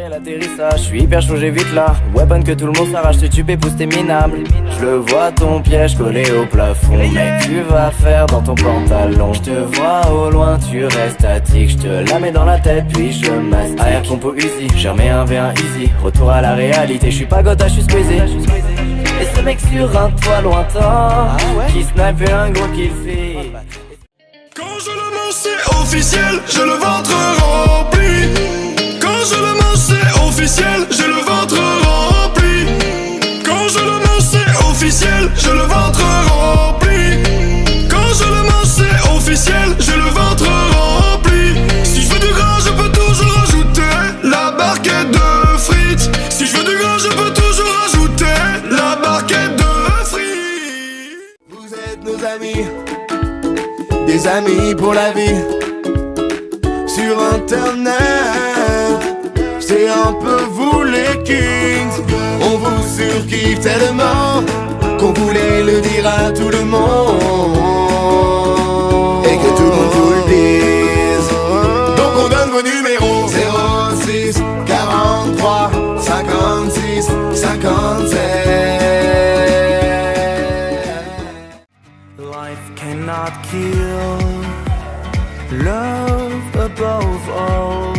gérer l'atterrissage, je suis hyper chaud, j'ai vite là. Weapon que tout le monde s'arrache, te tuer, pousse t'es minable. Je le vois ton piège collé au plafond. Mec, tu vas faire dans ton pantalon. Je te vois au loin, tu restes statique. Je te la mets dans la tête, puis je mastique. Arrière compo Uzi, j'ai remis un V1 easy. Retour à la réalité, je suis pas gotha, je suis squeezé. Et ce mec sur un toit lointain qui snipe un gros kill fait. Quand je le mange c'est officiel, j'ai le ventre rempli. Quand je le mange c'est officiel, j'ai le ventre rempli. Quand je le mange c'est officiel, j'ai le ventre rempli. Quand je le mange c'est officiel, j'ai le ventre rempli. Si je veux du gras, je peux toujours rajouter la barquette de frites. Si je veux du gras, je peux toujours rajouter la barquette de frites. Vous êtes nos amis, des amis pour la vie. Sur internet, c'est un peu vous les kings. On vous surkiffe tellement qu'on voulait le dire à tout le monde et que tout le monde vous le dise. Donc on donne vos numéros 06 43 56 57. Life cannot kill love above all.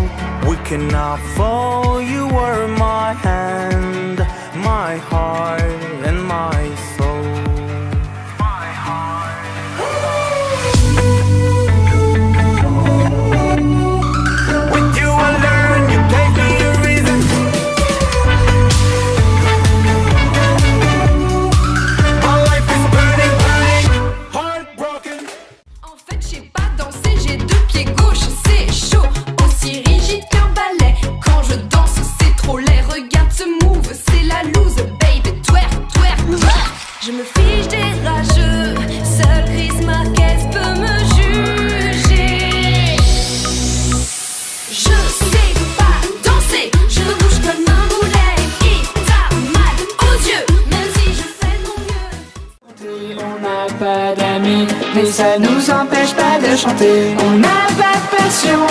We cannot fall. You were my hand, my heart, and my soul. My heart. With you I learned. You gave me a reason. My life is burning, burning, heartbroken. En fait, je sais pas danser, j'ai deux pieds gauche, c'est chaud. Aussi rigide qu'un ballet. Quand je danse, c'est trop laid. Regarde ce move, c'est la loose, baby. Twerk, twerk, twerk. Je me fiche des rageux. Seul Chris Marquez peut me juger. Je sais pas danser, je bouge comme un boulet. Et t'as mal aux yeux, même si je fais de mon mieux. On n'a pas d'amis, mais ça nous empêche pas de chanter. On n'a pas de passion,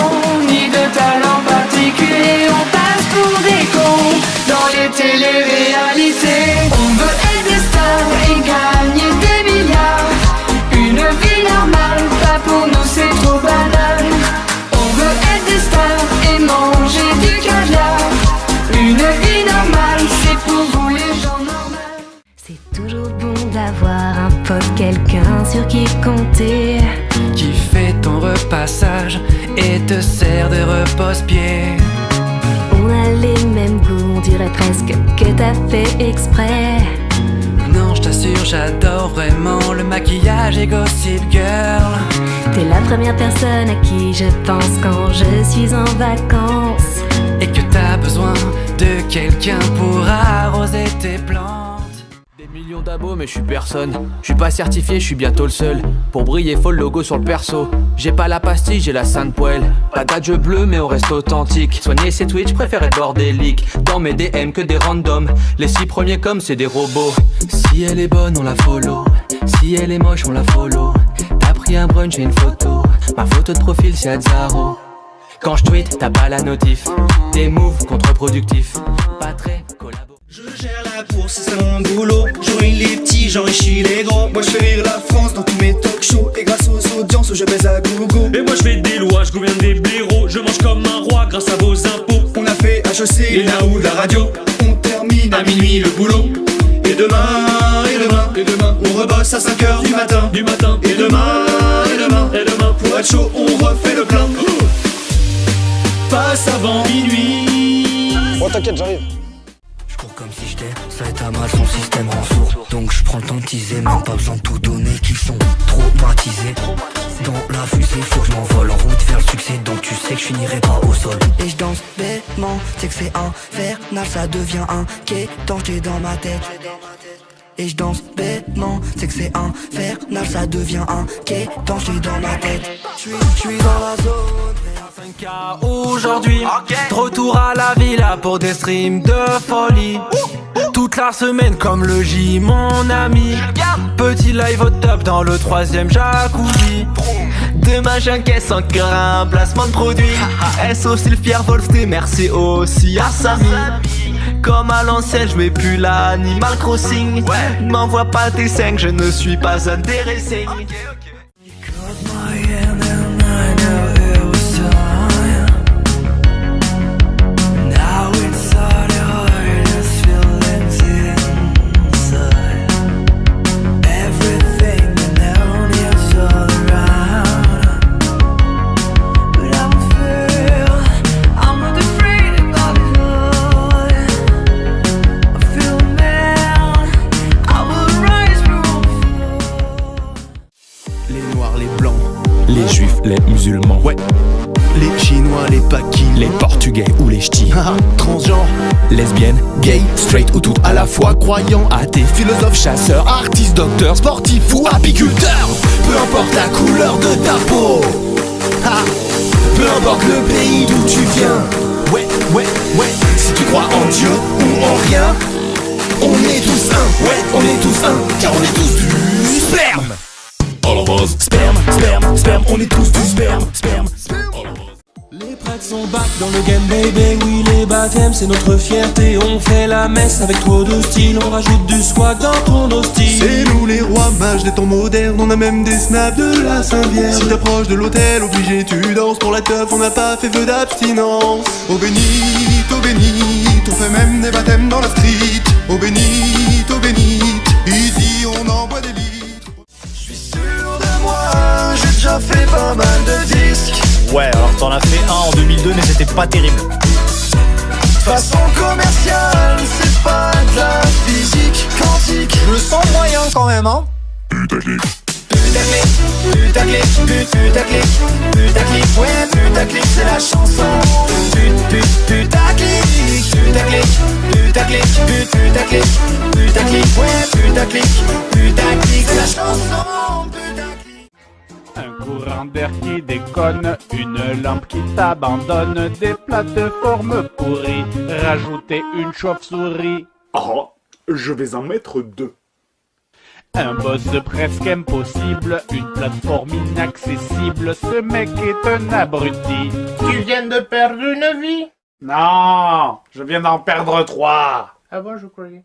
ni de talent particulier. On passe pour des cons dans les téléréalités. On veut être des stars et gagner des milliards. Une vie normale, pas pour nous c'est trop banal. On veut être des stars et manger du caviar. Une vie normale, c'est pour vous les gens normaux. C'est toujours bon d'avoir un pote, quelqu'un sur qui compter. Qui fait ton repassage et te sert de repose-pied. On a les mêmes goûts, on dirait presque que t'as fait exprès. Non, je t'assure, j'adore vraiment le maquillage et Gossip Girl. T'es la première personne à qui je pense quand je suis en vacances. Et que t'as besoin de quelqu'un pour arroser tes plantes. Des millions d'abos mais je suis personne. Je suis pas certifié, je suis bientôt le seul. Pour briller faut le logo sur le perso. J'ai pas la pastille, j'ai la sainte poêle. Pas d'adge bleu mais on reste authentique. Soigner ses Twitch, préfère être bordélique. Dans mes DM que des randoms. Les 6 premiers comme c'est des robots. Si elle est bonne on la follow. Si elle est moche on la follow. T'as pris un brunch et une photo. Ma photo de profil c'est Azzaro. Quand je tweet t'as pas la notif. Des moves contre-productifs. Pas très collabo. Je gère la course, c'est mon boulot. J'ruine les petits, j'enrichis les gros. Moi je fais rire la France dans tous mes talk shows. Et grâce aux audiences, je baise à gogo. Et moi je fais des lois, je gouverne des blaireaux. Je mange comme un roi grâce à vos impôts. On a fait HEC, les naous de la radio. On termine à minuit le boulot. Et demain, on rebosse à 5h du matin. Et demain, pour être chaud, on refait le plein. Passe avant minuit. Oh t'inquiète, j'arrive. Je cours comme si j'étais Saitama, son système rend sourd. Donc je prends le temps de teaser, même pas besoin de tout donner, qu'ils sont trop baptisés. Dans la fusée, faut que je m'envole en route vers le succès. Donc tu sais que je finirai pas au sol. Et je danse bêtement, c'est que c'est infernal, ça devient inquiétant, j'étais dans ma tête. Et je danse bêtement, c'est que c'est infernal, ça devient inquiétant, j'étais dans ma tête. Je suis dans la zone. 5K aujourd'hui, de retour à la villa pour des streams de folie. Toute la semaine comme le J, mon ami. Petit live au top dans le 3ème jacuzzi. Demain j'encaisse encore un placement de produit. SO c'est le fier Wolfté, merci aussi à Samy. Comme à l'ancienne, je mets plus l'Animal Crossing. M'envoie pas tes 5, je ne suis pas intéressé. Les juifs, les musulmans, ouais. Les chinois, les paquis, les portugais ou les ch'tis. Transgenres, lesbiennes, gays, straight ou tout à la fois. Croyants, athées, philosophes, chasseurs, artistes, docteurs, sportifs ou apiculteurs. Peu importe la couleur de ta peau, peu importe le pays d'où tu viens. Ouais, ouais, ouais. Si tu crois en Dieu ou en rien, on est tous un. Ouais, on est tous un, car on est tous du sperme. Sperme, sperme, sperme, on est tous du sperme, sperme, sperme. Les prêtres sont back dans le game baby, oui les baptêmes c'est notre fierté. On fait la messe avec trop de style, on rajoute du swag dans ton hostile. C'est nous les rois mages des temps modernes, on a même des snaps de la Saint-Vierge. Si t'approches de l'hôtel, obligé tu danses, pour la teuf on n'a pas fait feu d'abstinence. Oh bénite, on fait même des baptêmes dans la street. Oh bénite, ici on envoie des litres. J'ai déjà fait pas mal de disques. Ouais, alors t'en as fait un en 2002 mais c'était pas terrible. Façon commerciale, c'est pas de la physique quantique. Je le sens moyen quand même, hein. Putaclic, putaclic, putaclic, putaclic, ouais, putaclic, c'est la chanson. Putaclic, putaclic, putaclic, putaclic, putaclic, ouais, putaclic, putaclic, c'est la chanson. Un courant d'air qui déconne, une lampe qui t'abandonne, des plateformes pourries, rajouter une chauve-souris. Oh, je vais en mettre 2. Un boss presque impossible, une plateforme inaccessible, ce mec est un abruti. Tu viens de perdre une vie? Non, je viens d'en perdre 3. Ah bon, je croyais.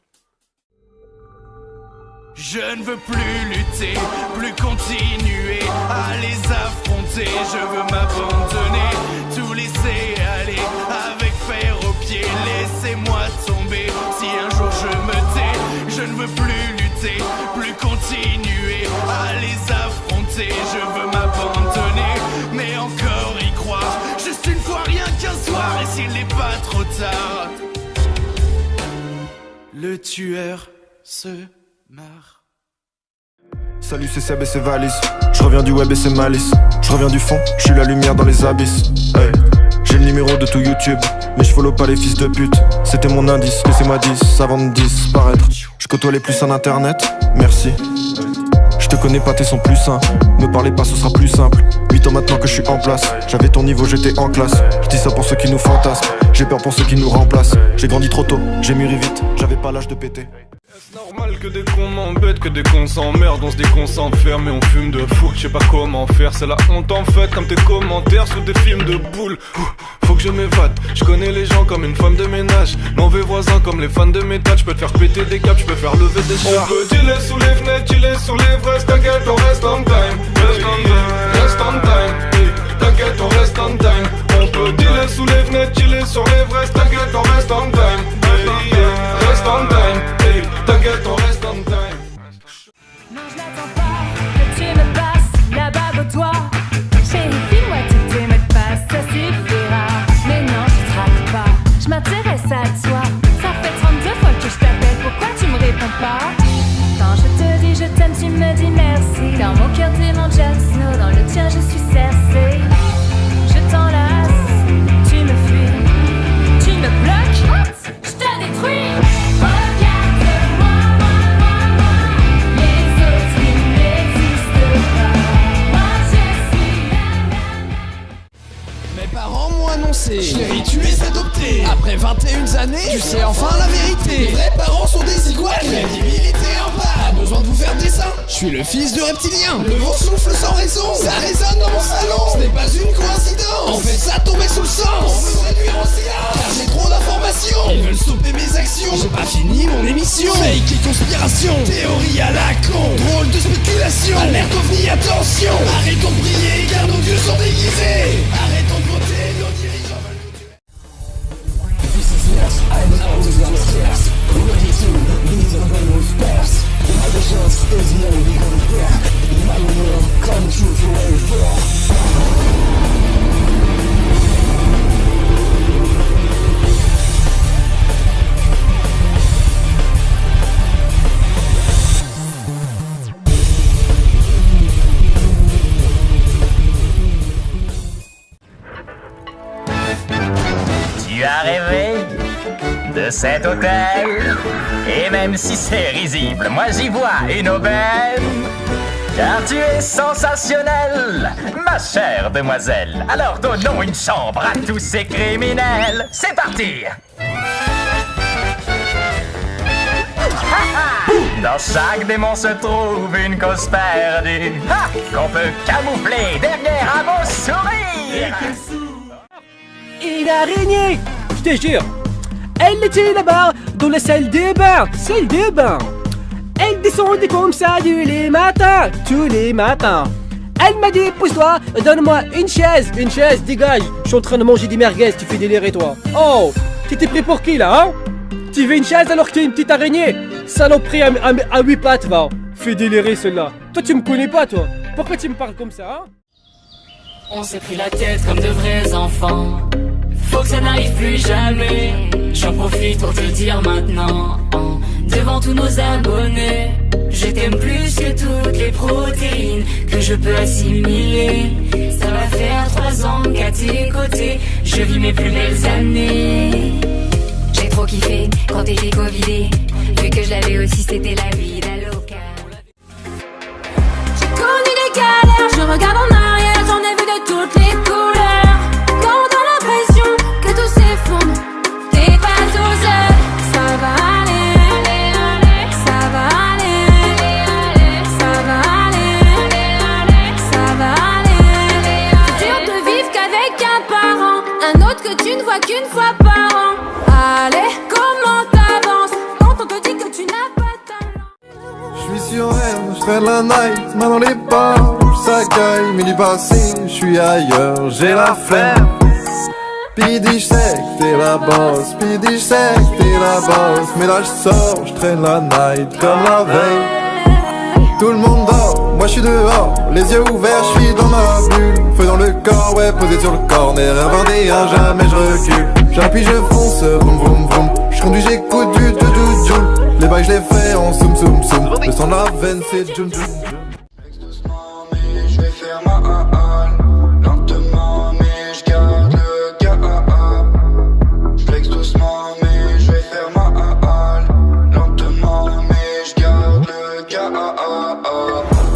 Je ne veux plus lutter, plus continuer à les affronter. Je veux m'abandonner, tout laisser aller avec fer au pied. Laissez-moi tomber, si un jour je me tais. Je ne veux plus lutter, plus continuer à les affronter. Je veux m'abandonner, mais encore y croire. Juste une fois, rien qu'un soir, et s'il n'est pas trop tard. Le tueur se marre. Salut, c'est Seb et c'est Valise. Je reviens du web et c'est Malice. Je reviens du fond, je suis la lumière dans les abysses. Hey. J'ai le numéro de tout YouTube, mais je follow pas les fils de pute. C'était mon indice, laissez-moi 10 avant de disparaître. Je côtoie les plus en internet, merci. Je te connais pas, tes sons plus sains. Me parlez pas, ce sera plus simple. 8 ans maintenant que je suis en place. J'avais ton niveau, j'étais en classe. Je dis ça pour ceux qui nous fantasment. J'ai peur pour ceux qui nous remplacent. J'ai grandi trop tôt, j'ai mûri vite. J'avais pas l'âge de péter. C'est normal que des cons m'embêtent, que des cons s'emmerdent. On se dit qu'on s'enferme mais on fume de fou, je sais pas comment faire. C'est la honte en fait, comme tes commentaires sous des films de boules. Faut que je m'évade, je connais les gens comme une femme de ménage. Mauvais voisins comme les fans de métal. Je peux te faire péter des câbles, je peux faire lever des chars. On peut chiller sous les fenêtres, chiller sur les vrais. T'inquiète, on reste on time. Reste on time, t'inquiète, on reste on time. On peut chiller sous les fenêtres, chiller sur les vrais. T'inquiète, on reste on time. Reste on time. T'inquiète, on reste on time. Non, je n'attends pas que tu me passes la bague au doigt. Chérie, file-moi tous tes mots de passe, ça suffira. Mais non, je traque pas, je m'intéresse à toi. Ça fait 32 fois que je t'appelle, pourquoi tu me réponds pas? Quand je te dis je t'aime, tu me dis merci. Dans mon cœur t'es mon Jon Snow, dans le tien je suis Cersei. Je t'enlace, tu me fuis, tu me bloques, je te détruis. Chérie, tu es adopté. Après 20 21 années, tu sais enfin la vérité. Les vrais parents sont des iguales, crédibilité en bas. Pas besoin de vous faire dessin, je suis le fils de reptilien. Le vent souffle sans raison, ça résonne dans mon salon. Ce n'est pas une coïncidence, en fait ça tombait sous le sens. On veut me réduire en silence, car j'ai trop d'informations. Ils veulent stopper mes actions, j'ai pas fini mon émission. Fake et conspiration, théorie à la con, drôle de spéculation. Alerte ovni, attention, arrêtons de briller car nos dieux sont déguisés. Arrêtons de voter, nos dirigeants veulent nous tuer. This is yes, I'm always on the stairs. Ready to be the one who spares. My vision is no legal prayer. My will come true forever. Tu as rêvé de cet hôtel, et même si c'est risible, moi j'y vois une aubaine. Car tu es sensationnelle, ma chère demoiselle. Alors donnons une chambre à tous ces criminels. C'est parti! Dans chaque démon se trouve une cause perdue, qu'on peut camoufler derrière un beau sourire. Une araignée, je te jure. Elle était là-bas, dans la salle de bain. Elle descendait comme ça tous les matins. Elle m'a dit, pousse-toi, donne-moi une chaise, dégage. Je suis en train de manger des merguez, tu fais délirer toi. Oh, tu t'es pris pour qui là, hein? Tu veux une chaise alors que tu es une petite araignée? Saloperie à 8 pattes, va. Fais délirer celle-là. Toi tu me connais pas toi. Pourquoi tu me parles comme ça, hein? On s'est pris la tête comme de vrais enfants. Faut que ça n'arrive plus jamais. J'en profite pour te dire maintenant, devant tous nos abonnés, je t'aime plus que toutes les protéines que je peux assimiler. Ça va faire 3 ans qu'à tes côtés, je vis mes plus belles années. J'ai trop kiffé quand t'étais covidé. Vu que je l'avais aussi, c'était la vie d'Aloca. J'ai connu des galères, je regarde en arrière, j'en ai vu de toutes les couleurs. Quand t'as l'impression que tout s'effondre, t'es pas tout seul. Ça va aller, ça va aller, ça va aller, ça va aller. C'est dur de vivre qu'avec un parent, un autre que tu ne vois qu'une fois par an. Allez, comment t'avances quand on te dit que tu n'as pas de talent? J'suis sur elle, j'fais de la night, main dans les bars, j's'accueille, mais du passé, j'suis ailleurs, j'ai la flemme. Pidi j'sais que t'es la boss, Pidi j'sais que t'es la boss, mais là j'sors, j'traîne la night comme la veille. Tout le monde dort, moi j'suis dehors, les yeux ouverts, j'suis dans ma bulle. Feu dans le corps, ouais, posé sur le corner, R21, jamais j'recule. J'appuie, je fonce, vroom vroom vroom. J'conduis, j'écoute du joule. Les bails j'les fais en soum soum soum. Le sang de la veine c'est djoum djoum. Je vais faire ma halle lentement, mais je garde le gars. J'flex doucement, mais je vais faire ma halle lentement, mais je garde le gars.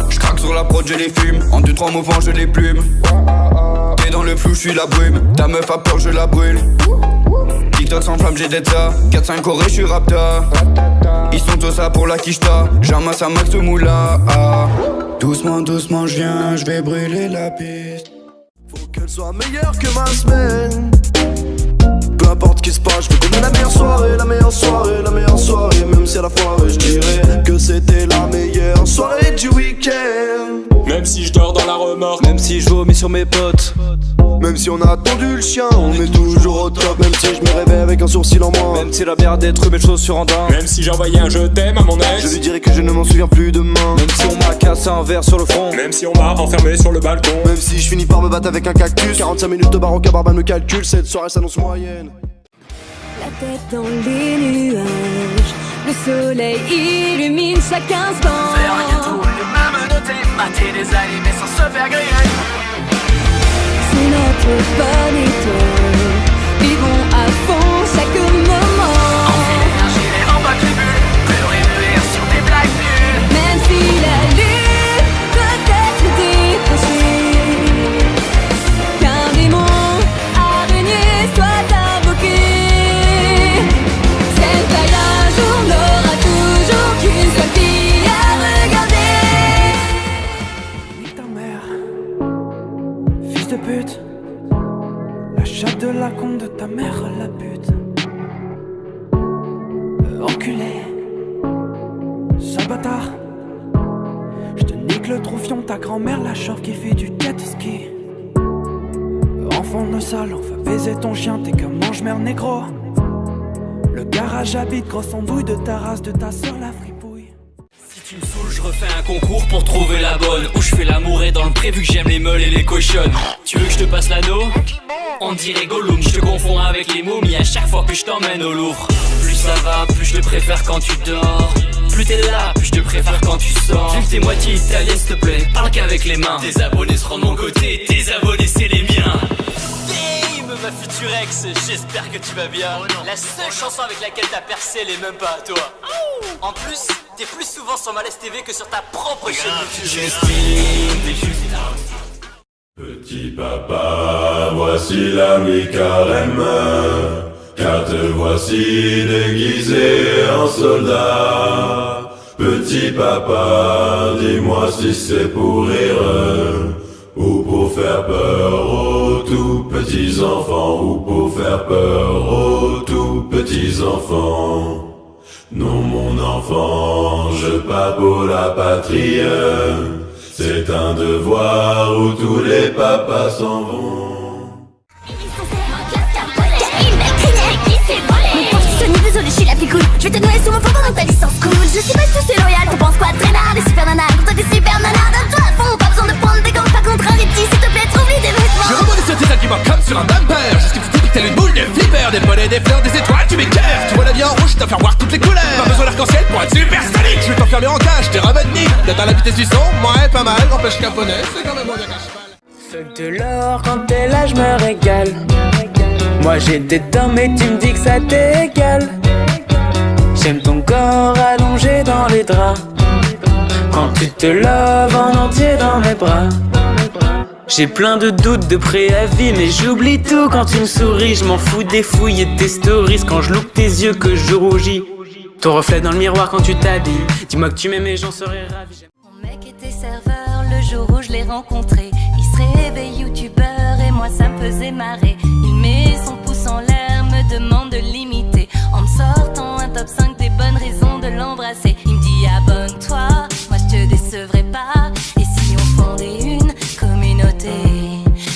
J'craque sur la prod, je les fume. En 2-3 mouvements, je les plume. T'es dans le flou, j'suis la brume. Ta meuf a peur, je la brûle. TikTok sans flamme, j'ai d'être ça. 4-5 corées, j'suis rapta. Ils sont tous là pour la quicheta. J'amasse un max de moula. Doucement, doucement, je vais brûler la piste. Faut qu'elle soit meilleure que ma semaine. Peu importe ce qui se passe, je veux donner la meilleure soirée, la meilleure soirée, la meilleure soirée. Même si à la foire, je dirais que c'était la meilleure soirée du week-end. Même si je dors dans la remorque, même si je vomis sur mes potes, même si on a attendu le chien, on est toujours au top. Même si je me réveille avec un sourcil en moins, même si la bière détruit mes chaussures en dents, même si j'ai envoyé un je t'aime à mon ex, je lui dirais que je ne m'en souviens plus demain. Même si on m'a cassé un verre sur le front, même si on m'a enfermé sur le balcon, même si je finis par me battre avec un cactus. 45 minutes de baroque à Barban me calcule, cette soirée s'annonce moyenne. La tête dans les nuages, le soleil illumine chaque instant. Faire rien tout, le même noter, mater des animés sans se faire griller. C'est notre bonne étoile, vivons à fond chaque moment. Enfiler un gilet en bas tribune, pleurer de rire sur des blagues nulles. Même si la lune peut être décrochée, qu'un démon araignée soit invoqué. le troufion, ta grand-mère la chauve qui fait du jet ski. Enfant de sale, on va baiser ton chien, t'es comme mange-mère négro. Le garage habite, grosse andouille de ta race, de ta soeur la fripouille. Si tu me saoules, je refais un concours pour trouver la bonne. Où je fais l'amour et dans le pré vu que j'aime les meules et les cochonnes. Tu veux que je te passe l'anneau? On dirait Gollum, je te confonds avec les momies à chaque fois que je t'emmène au Louvre. Plus ça va, plus je te préfère quand tu dors. Plus t'es là, plus je te préfère quand tu sors. Vu que t'es moitié italienne, s'il te plaît, parle qu'avec les mains. Tes abonnés seront de mon côté, tes abonnés c'est les miens. Ma future ex, j'espère que tu vas bien. La seule chanson avec laquelle t'as percé, elle est même pas à toi. En plus, t'es plus souvent sur Malaise TV que sur ta propre chaîne YouTube. Petit papa, voici l'ami carême, car te voici déguisé en soldat. Petit papa, dis-moi si c'est pour rire ou pour faire peur aux tout petits enfants, ou pour faire peur aux tout petits enfants. Non mon enfant, je pars pour la patrie, c'est un devoir où tous les papas s'en vont. Désolé, je suis la plus cool. Je vais te noyer sous mon fond pendant ta licence cool. Je suis pas tous loyal, tu penses quoi? Traînard, des super nanas. Pour toi, des super nanas. Donne-toi à fond, pas besoin de prendre des gants. Par contre, un s'il te plaît, trouve-lui des vêtements. Je rebondis sur tes ailes qui marquent comme sur un bumper. Jusqu'à tu piques telle une boule de flipper. Des volets, des fleurs, des étoiles, tu m'écœures. Tu vois la vie en rouge, je t'en faire voir toutes les couleurs. Pas besoin d'arc-en-ciel pour être super sonique. Je vais t'enfermer en cage, t'es rabatni. D'atteindre la vitesse du son, ouais, pas mal. Empêche qu'un poney, c'est quand même moins bien qu'un cheval. Fuck de l'or, quand t'es là, je me régale. Moi j'ai des dents, mais tu me dis que ça t'égale. J'aime ton corps allongé dans les draps. Quand tu te loves en entier dans mes bras. J'ai plein de doutes de préavis, mais j'oublie tout quand tu me souris. Je m'en fous des fouilles et de tes stories. Quand je loupe tes yeux que je rougis. Ton reflet dans le miroir quand tu t'habilles. Dis-moi que tu m'aimes et j'en serais ravi. Mon mec était serveur le jour où je l'ai rencontré. Il se réveille youtubeur et moi ça me faisait marrer. Il met son pouce en l'air, me demande de l'imiter. En me sortant un top 5 des bonnes raisons de l'embrasser. Il me dit abonne-toi, moi je te décevrai pas. Et si on fondait une communauté,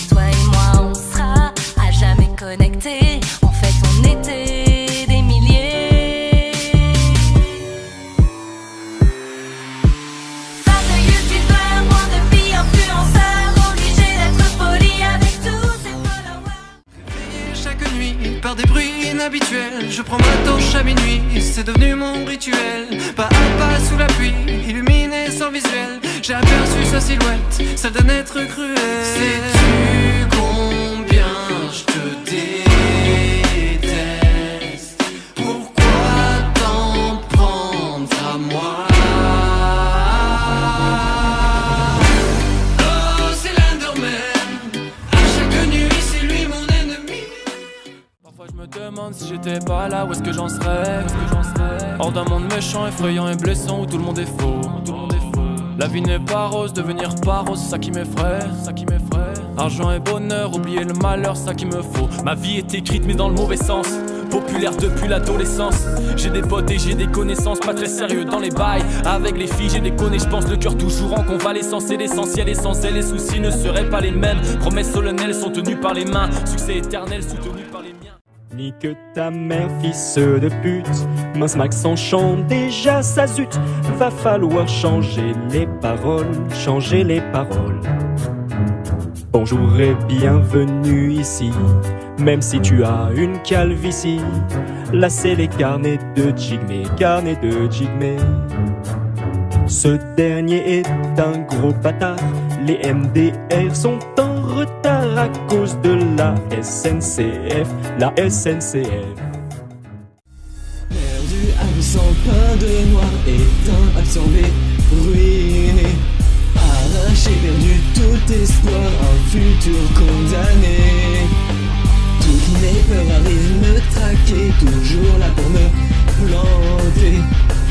toi et moi on sera à jamais connectés. En fait on était des milliers. Pas de youtubeurs, moins de filles influenceurs, obligés d'être polis avec tous ces followers. Chaque nuit par des bruits inhabituels, je prends ma torche à minuit, c'est devenu mon rituel. Pas à pas sous la pluie, illuminé sans visuel, j'ai aperçu sa silhouette, celle d'un être cruel. Sais-tu combien je te déteste? Pourquoi t'en prendre à moi? Oh, c'est l'Enderman, à chaque nuit c'est lui mon ennemi. Parfois je me demande si j'étais pas là, où est-ce que j'en serais? Hors d'un monde méchant, effrayant et blessant où tout le monde est faux. La vie n'est pas rose, devenir pas rose, ça qui m'effraie. Argent et bonheur, oublier le malheur, ça qui me faut. Ma vie est écrite mais dans le mauvais sens. Populaire depuis l'adolescence. J'ai des potes et j'ai des connaissances, pas très sérieux dans les bails. Avec les filles j'ai déconné, je pense le cœur toujours en convalescence. C'est l'essentiel, essentiel, les soucis ne seraient pas les mêmes. Promesses solennelles sont tenues par les mains. Succès éternel soutenu par les miens. Nique ta mère, fils de pute. Mince Max en chante déjà, ça zut. Va falloir changer les paroles, changer les paroles. Bonjour et bienvenue ici. Même si tu as une calvitie, là c'est les carnets de Jigme, carnets de Jigme. Ce dernier est un gros bâtard. Les MDR sont en retard à cause de la SNCF, la SNCF. Perdu, absent, peint de noir, éteint, absorbé, ruiné. Arraché, perdu tout espoir, un futur condamné. Toutes mes peurs arrivent me traquer, toujours là pour me planter.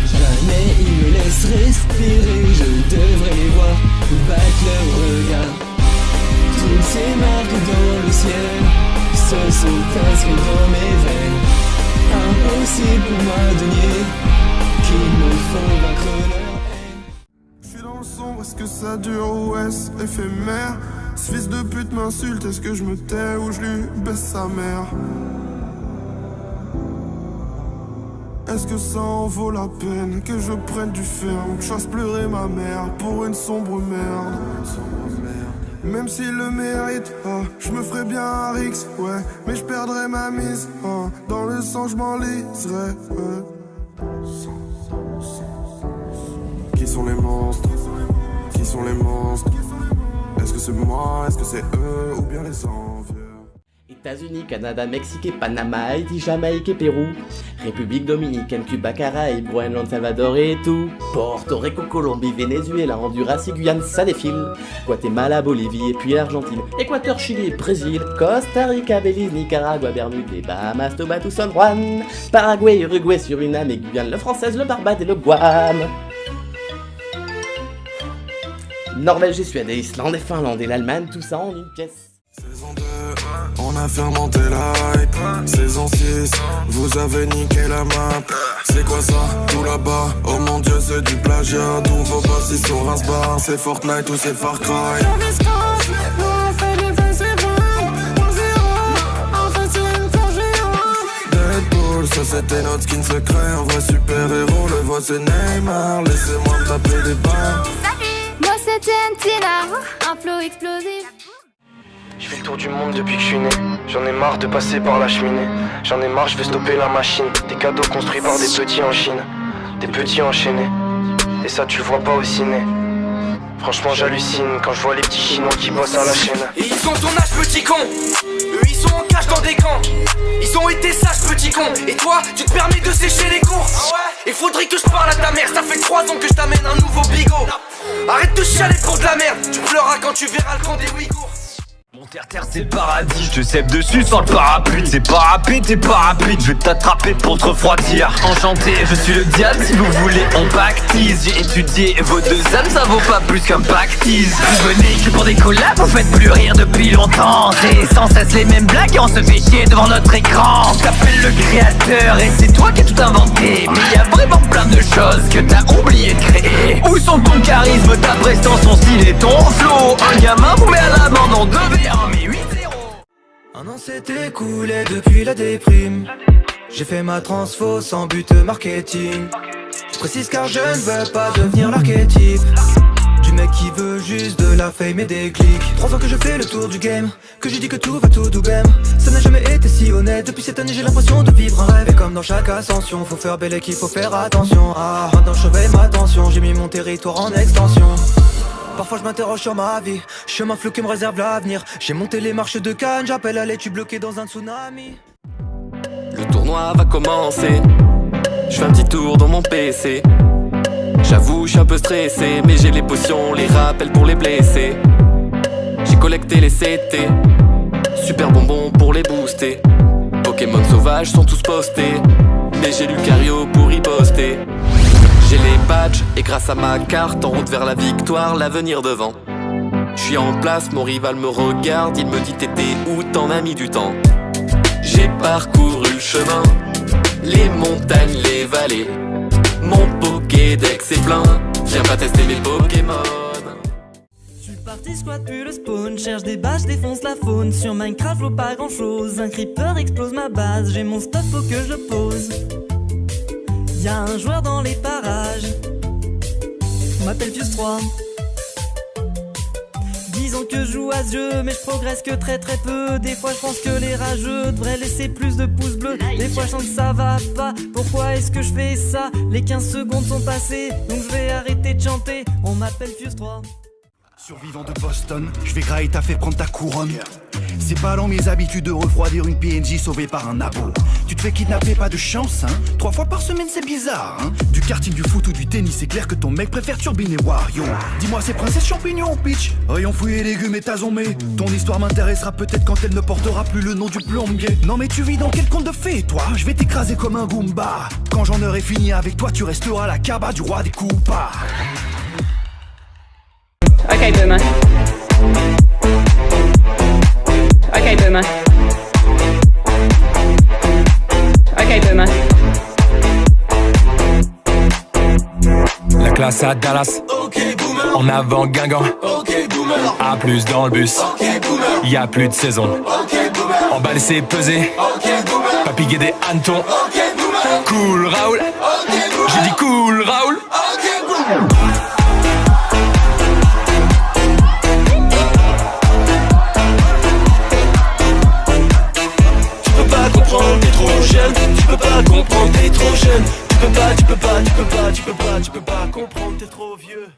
Jamais ils me laissent respirer, je devrais les voir battre leur regard. Toutes ces marques dans le ciel se sont inscrites dans mes veines. Impossible pour moi de nier qu'ils me font vaincre leur haine. Je suis dans le sombre, Est-ce que ça dure ou est-ce éphémère? Ce fils de pute m'insulte, est-ce que je me tais ou je lui baisse sa mère? Est-ce que ça en vaut la peine que je prenne du ferme, que je fasse pleurer ma mère pour une sombre merde? Même s'il le mérite, je me ferais bien un Rix, ouais, mais je perdrais ma mise, dans le sang je m'enliserais, ouais. Qui sont les monstres? Qui sont les monstres? Est-ce que c'est moi, est-ce que c'est eux ou bien les envieux? États-Unis, Canada, Mexique et Panama, Haïti, Jamaïque et Pérou, République Dominicaine, Cuba, Caraïbes, Groenland, Salvador et tout, Porto Rico, Colombie, Venezuela, Honduras et Guyane, ça défile, Guatemala, Bolivie et puis Argentine, Équateur, Chili, Brésil, Costa Rica, Belize, Nicaragua, Bermudes, les Bahamas, Tuvalu, San Juan, Paraguay, Uruguay, Suriname et Guyane, le Française, le Barbade et le Guam. Norvège et Suède et Islande et Finlande et l'Allemagne, tout ça en une pièce. Saison 2, on a fermenté la hype. Saison 6, vous avez niqué la map. C'est quoi ça, tout là-bas? Oh mon dieu, c'est du plagiat. Tous vos boss ils sont rince-bar. C'est Fortnite ou c'est Far Cry. Deadpool, ça c'était notre skin secret. Un vrai super-héros, le voix c'est Neymar. Laissez-moi me taper des barres. Moi c'est Tina, un flow explosif. Je fais le tour du monde depuis que je suis né. J'en ai marre de passer par la cheminée. J'en ai marre, je vais stopper la machine. Des cadeaux construits par des petits en Chine. Des petits enchaînés. Et ça tu le vois pas au ciné. Franchement j'hallucine quand je vois les petits chinois qui bossent à la chaîne. Et ils ont ton âge petit con. Eux ils sont en cage dans des camps. Ils ont été sages petit con. Et toi tu te permets de sécher les cours. Ah ouais. Il faudrait que je parle à ta mère. Ça fait 3 ans que je t'amène un nouveau bigot. Arrête de chialer pour de la merde. Tu pleuras quand tu verras le camp des Ouïghours. Mon terre-terre c'est le paradis, je te cèpe dessus sans le parapluie. C'est pas rapide, t'es pas rapide, je vais t'attraper pour te refroidir. Enchanté, je suis le diable si vous voulez, on pactise. J'ai étudié vos 2 âmes, ça vaut pas plus qu'un pactise. Vous venez que pour des collabs, vous faites plus rire depuis longtemps. C'est sans cesse les mêmes blagues et on se fait chier devant notre écran. On t'appelle le créateur et c'est toi qui as tout inventé. Mais y a vraiment plein de choses que t'as oublié de créer. Où sont ton charisme, ta prestance, ton style et ton flow? Un gamin vous met à l'amende, on devait mais 8-0. Un an s'est écoulé depuis la déprime. J'ai fait ma transfo sans but marketing. Je précise car je ne veux pas devenir l'archétype du mec qui veut juste de la fame et des clics. 3 ans que je fais le tour du game, que je dis que tout va tout doublem. Ça n'a jamais été si honnête, depuis cette année j'ai l'impression de vivre un rêve. Et comme dans chaque ascension, faut faire belle équipe, faut faire attention. Ah, maintenant je surveille ma tension, j'ai mis mon territoire en extension. Parfois je m'interroge sur ma vie, chemin flou qui me réserve l'avenir. J'ai monté les marches de Cannes, j'appelle à l'aide, tu bloqué dans un tsunami. Le tournoi va commencer. Je fais un petit tour dans mon PC. J'avoue, je suis un peu stressé, mais j'ai les potions, les rappels pour les blessés. J'ai collecté les CT, super bonbons pour les booster. Pokémon sauvages sont tous postés, mais j'ai Lucario pour y poster. J'ai les badges et grâce à ma carte, en route vers la victoire, l'avenir devant. Je suis en place, mon rival me regarde, il me dit t'étais où, t'en as mis du temps. J'ai parcouru le chemin, les montagnes, les vallées. Mon Pokédex est plein, viens pas tester mes Pokémon. Parti squat puis le spawn, cherche des bâches, défonce la faune. Sur Minecraft vaut pas grand chose, un creeper explose ma base. J'ai mon stuff, faut que je le pose. Y'a un joueur dans les parages, on m'appelle Fuse 3. Disons que je joue à ce jeu, mais je progresse que très très peu. Des fois je pense que les rageux devraient laisser plus de pouces bleus. Des fois je sens que ça va pas, pourquoi est-ce que je fais ça? Les 15 secondes sont passées, donc je vais arrêter de chanter. On m'appelle Fuse 3. Survivant de Boston, je vais grailler ta fait prendre ta couronne. C'est pas dans mes habitudes de refroidir une PNJ sauvée par un abo. Tu te fais kidnapper, pas de chance, hein. 3 fois par semaine, c'est bizarre, hein. Du karting, du foot ou du tennis, c'est clair que ton mec préfère turbiner Wario. Dis-moi, c'est princesse champignon, pitch. Rayon fruits et légumes et tazomé. Ton histoire m'intéressera peut-être quand elle ne portera plus le nom du plombier. Non mais tu vis dans quel conte de fées, toi? Je vais t'écraser comme un Goomba. Quand j'en aurai fini avec toi, tu resteras la caba du roi des Koopas. Okay, Boomer. Okay, Boomer. Okay, Boomer. La classe à Dallas. Ok, Boomer. En avant Guingamp, A plus dans le bus, y'a plus de saison. Emballer c'est peser, papy gué des hannetons. Cool Raoul, j'ai dit cool Raoul. Tu peux pas comprendre, t'es trop jeune. Tu peux pas comprendre, t'es trop jeune. Tu peux pas comprendre, t'es trop vieux.